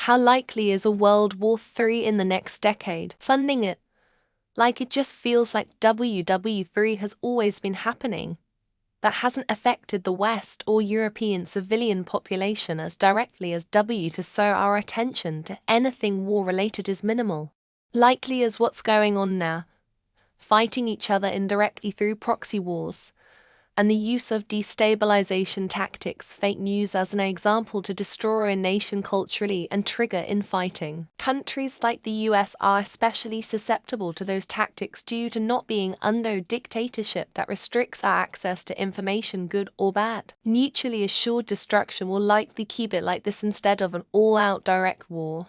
How likely is a World War III in the next decade? Funding it. Like it just feels like WW3 has always been happening. That hasn't affected the West or European civilian population as directly as W, so our attention to anything war-related is minimal. Likely is what's going on now. Fighting each other indirectly through proxy wars, and the use of destabilization tactics, fake news as an example to destroy a nation culturally and trigger infighting. Countries like the US are especially susceptible to those tactics due to not being under dictatorship that restricts our access to information, good or bad. Mutually assured destruction will likely keep it like this instead of an all-out direct war.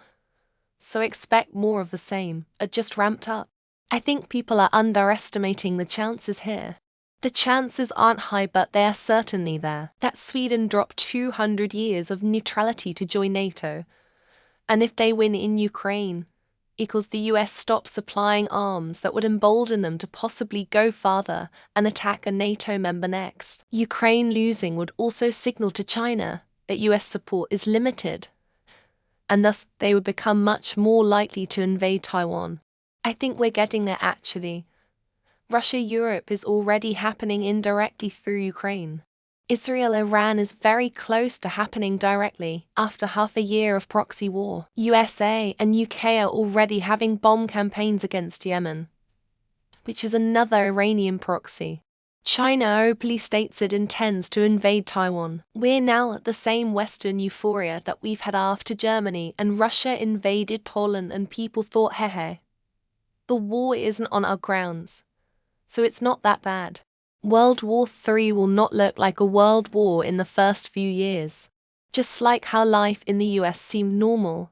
So expect more of the same, just ramped up. I think people are underestimating the chances here. The chances aren't high, but they are certainly there. That Sweden dropped 200 years of neutrality to join NATO. And if they win in Ukraine, equals the US stops supplying arms that would embolden them to possibly go farther and attack a NATO member next. Ukraine losing would also signal to China that US support is limited, and thus they would become much more likely to invade Taiwan. I think we're getting there actually. Russia-Europe is already happening indirectly through Ukraine. Israel-Iran is very close to happening directly after half a year of proxy war. USA and UK are already having bomb campaigns against Yemen, which is another Iranian proxy. China openly states it intends to invade Taiwan. We're now at the same Western euphoria that we've had after Germany and Russia invaded Poland, and people thought, hey, the war isn't on our grounds, so it's not that bad. World War III will not look like a world war in the first few years. Just like how life in the US seemed normal,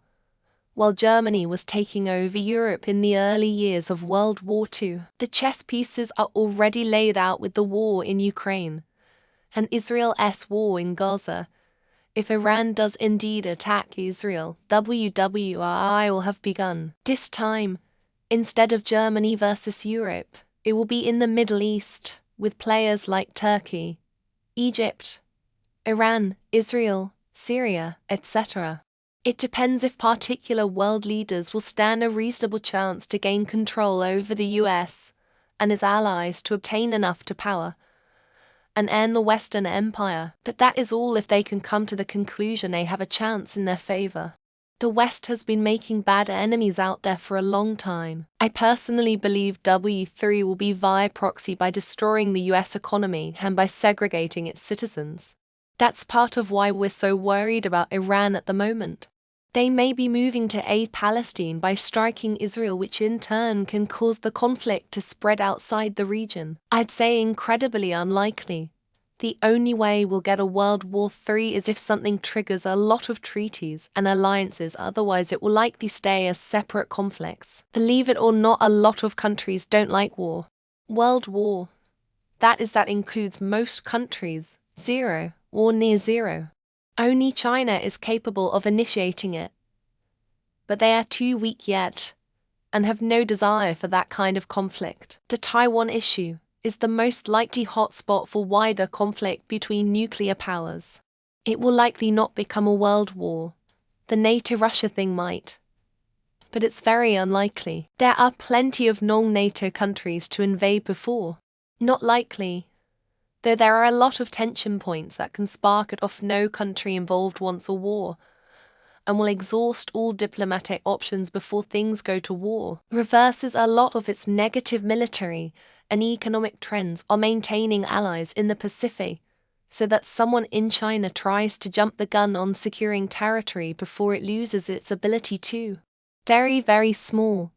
while Germany was taking over Europe in the early years of World War II. The chess pieces are already laid out with the war in Ukraine and Israel's war in Gaza. If Iran does indeed attack Israel, WWI will have begun. This time, instead of Germany versus Europe, it will be in the Middle East, with players like Turkey, Egypt, Iran, Israel, Syria, etc. It depends if particular world leaders will stand a reasonable chance to gain control over the US and its allies to obtain enough to power and end the Western Empire. But that is all if they can come to the conclusion they have a chance in their favor. The West has been making bad enemies out there for a long time. I personally believe W3 will be via proxy by destroying the US economy and by segregating its citizens. That's part of why we're so worried about Iran at the moment. They may be moving to aid Palestine by striking Israel, which in turn can cause the conflict to spread outside the region. I'd say incredibly unlikely. The only way we'll get a World War III is if something triggers a lot of treaties and alliances, otherwise it will likely stay as separate conflicts. Believe it or not, a lot of countries don't like war. World War. That includes most countries. Zero, or near zero. Only China is capable of initiating it. But they are too weak yet, and have no desire for that kind of conflict. The Taiwan issue is the most likely hotspot for wider conflict between nuclear powers. It will likely not become a world war. The NATO-Russia thing might, but it's very unlikely. There are plenty of non-NATO countries to invade before. Not likely, though there are a lot of tension points that can spark it off. No country involved wants a war, and will exhaust all diplomatic options before things go to war. Reverses a lot of its negative military and economic trends are maintaining allies in the Pacific, so that someone in China tries to jump the gun on securing territory before it loses its ability to. Very, very small.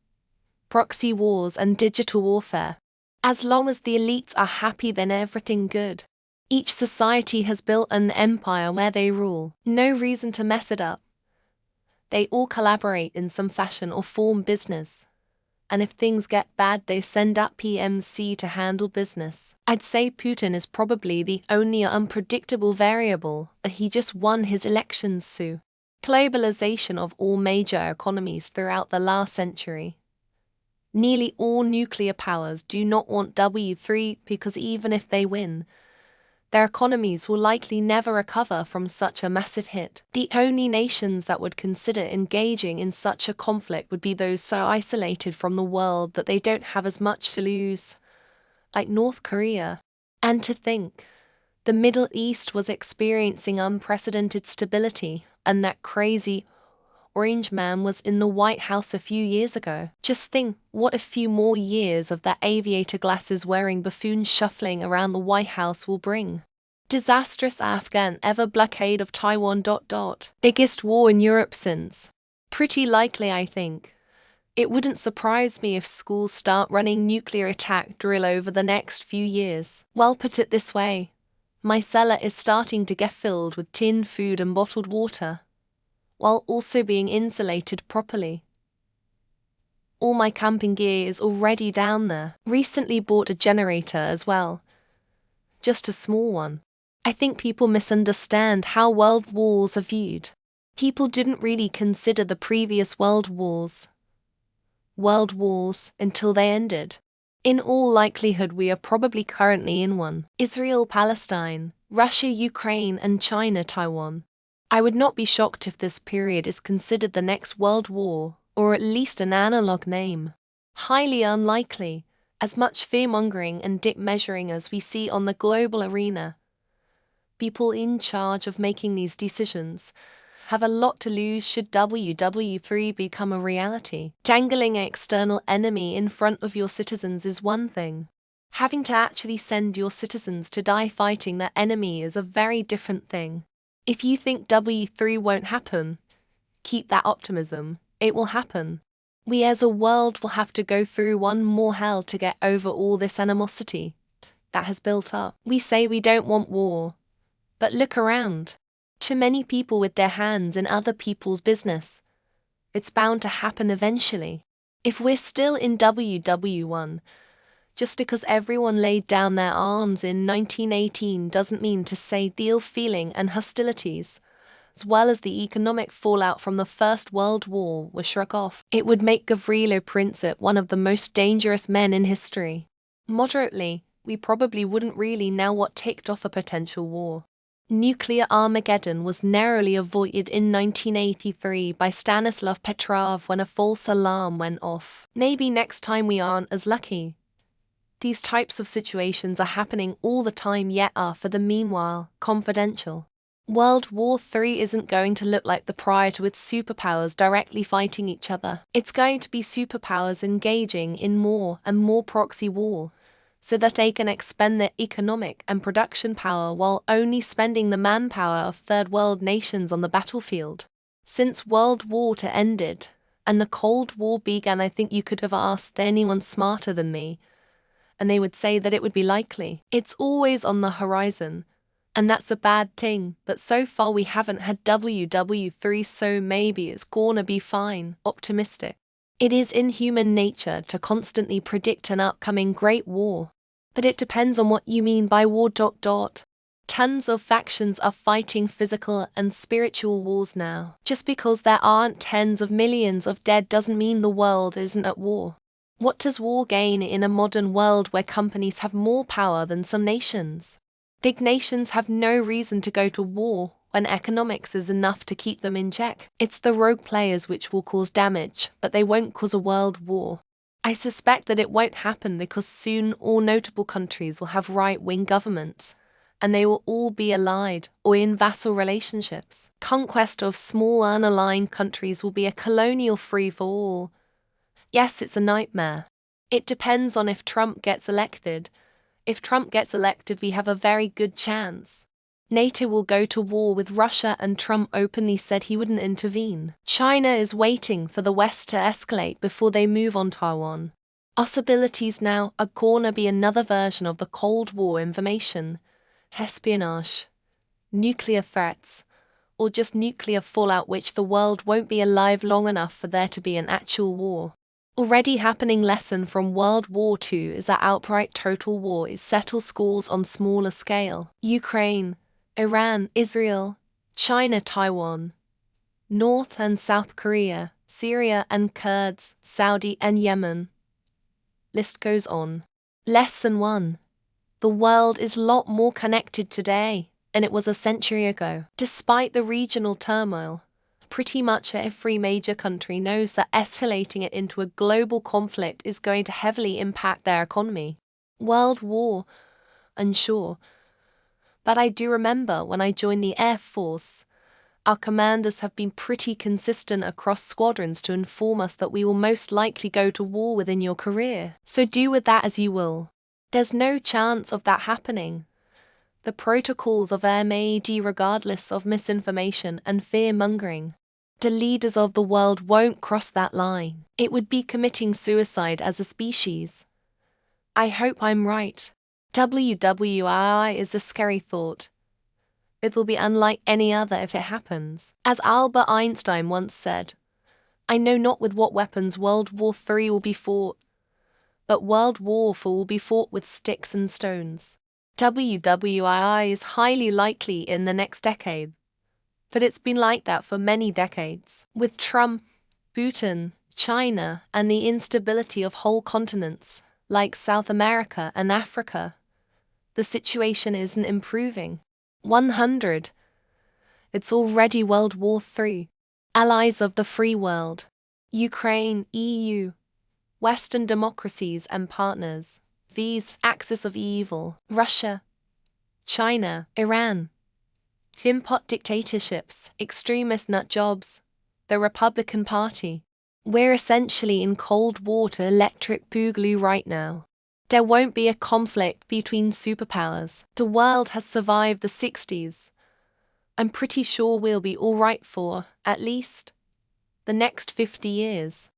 Proxy wars and digital warfare. As long as the elites are happy, then everything good. Each society has built an empire where they rule. No reason to mess it up. They all collaborate in some fashion or form business. And if things get bad, they send up PMC to handle business. I'd say Putin is probably the only unpredictable variable, but he just won his elections, so. Globalization of all major economies throughout the last century. Nearly all nuclear powers do not want W3 because even if they win, Their economies will likely never recover from such a massive hit. The only nations that would consider engaging in such a conflict would be those so isolated from the world that they don't have as much to lose, like North Korea. And to think, the Middle East was experiencing unprecedented stability, and that crazy Orange Man was in the White House a few years ago. Just think what a few more years of that aviator glasses wearing buffoon shuffling around the White House will bring. Disastrous Afghan ever blockade of Taiwan. Biggest war in Europe since. Pretty likely, I think. It wouldn't surprise me if schools start running nuclear attack drill over the next few years. Well, put it this way. My cellar is starting to get filled with tinned food and bottled water, while also being insulated properly. All my camping gear is already down there. Recently bought a generator as well. Just a small one. I think people misunderstand how world wars are viewed. People didn't really consider the previous world wars until they ended. In all likelihood, we are probably currently in one. Israel, Palestine, Russia, Ukraine, and China, Taiwan. I would not be shocked if this period is considered the next world war, or at least an analog name. Highly unlikely, as much fear-mongering and dick-measuring as we see on the global arena. People in charge of making these decisions have a lot to lose should WW3 become a reality. Dangling an external enemy in front of your citizens is one thing. Having to actually send your citizens to die fighting that enemy is a very different thing. If you think W3 won't happen, keep that optimism. It will happen. We as a world will have to go through one more hell to get over all this animosity that has built up. We say we don't want war, but look around. Too many people with their hands in other people's business. It's bound to happen eventually. If we're still in WW1, just because everyone laid down their arms in 1918 doesn't mean to say the ill feeling and hostilities, as well as the economic fallout from the First World War, were shrugged off. It would make Gavrilo Princip one of the most dangerous men in history. Moderately, we probably wouldn't really know what ticked off a potential war. Nuclear Armageddon was narrowly avoided in 1983 by Stanislav Petrov when a false alarm went off. Maybe next time we aren't as lucky. These types of situations are happening all the time yet are, for the meanwhile, confidential. World War III isn't going to look like the prior to its superpowers directly fighting each other. It's going to be superpowers engaging in more and more proxy war, so that they can expend their economic and production power while only spending the manpower of third world nations on the battlefield. Since World War II ended, and the Cold War began, I think you could have asked anyone smarter than me, and they would say that it would be likely. It's always on the horizon, and that's a bad thing, but so far we haven't had WW3, so maybe it's gonna be fine. Optimistic. It is in human nature to constantly predict an upcoming great war. But it depends on what you mean by war. Tons of factions are fighting physical and spiritual wars now. Just because there aren't tens of millions of dead doesn't mean the world isn't at war. What does war gain in a modern world where companies have more power than some nations? Big nations have no reason to go to war when economics is enough to keep them in check. It's the rogue players which will cause damage, but they won't cause a world war. I suspect that it won't happen because soon all notable countries will have right-wing governments, and they will all be allied or in vassal relationships. Conquest of small unaligned countries will be a colonial free-for-all. Yes, it's a nightmare. It depends on if Trump gets elected. If Trump gets elected, we have a very good chance. NATO will go to war with Russia, and Trump openly said he wouldn't intervene. China is waiting for the West to escalate before they move on Taiwan. Possibilities now are gonna be another version of the Cold War: information, espionage, nuclear threats, or just nuclear fallout, which the world won't be alive long enough for there to be an actual war. Already happening lesson from World War II is that outright total war is settle scores on smaller scale. Ukraine, Iran, Israel, China, Taiwan, North and South Korea, Syria and Kurds, Saudi and Yemen. List goes on. Lesson 1. The world is a lot more connected today than it was a century ago. Despite the regional turmoil, pretty much every major country knows that escalating it into a global conflict is going to heavily impact their economy. World War, unsure. But I do remember when I joined the Air Force, our commanders have been pretty consistent across squadrons to inform us that we will most likely go to war within your career. So do with that as you will. There's no chance of that happening. The protocols of air made regardless of misinformation and fear-mongering. The leaders of the world won't cross that line. It would be committing suicide as a species. I hope I'm right. WWII is a scary thought. It'll be unlike any other if it happens. As Albert Einstein once said, I know not with what weapons World War III will be fought, but World War IV will be fought with sticks and stones. WWII is highly likely in the next decade, but it's been like that for many decades. With Trump, Putin, China, and the instability of whole continents, like South America and Africa, the situation isn't improving. 100. It's already World War III. Allies of the free world. Ukraine, EU, Western democracies and partners. These axis of evil. Russia, China, Iran. Tin-pot dictatorships, extremist nut jobs. The Republican Party. We're essentially in Cold War to electric boogaloo right now. There won't be a conflict between superpowers. The world has survived the 60s. I'm pretty sure we'll be all right for, at least, the next 50 years.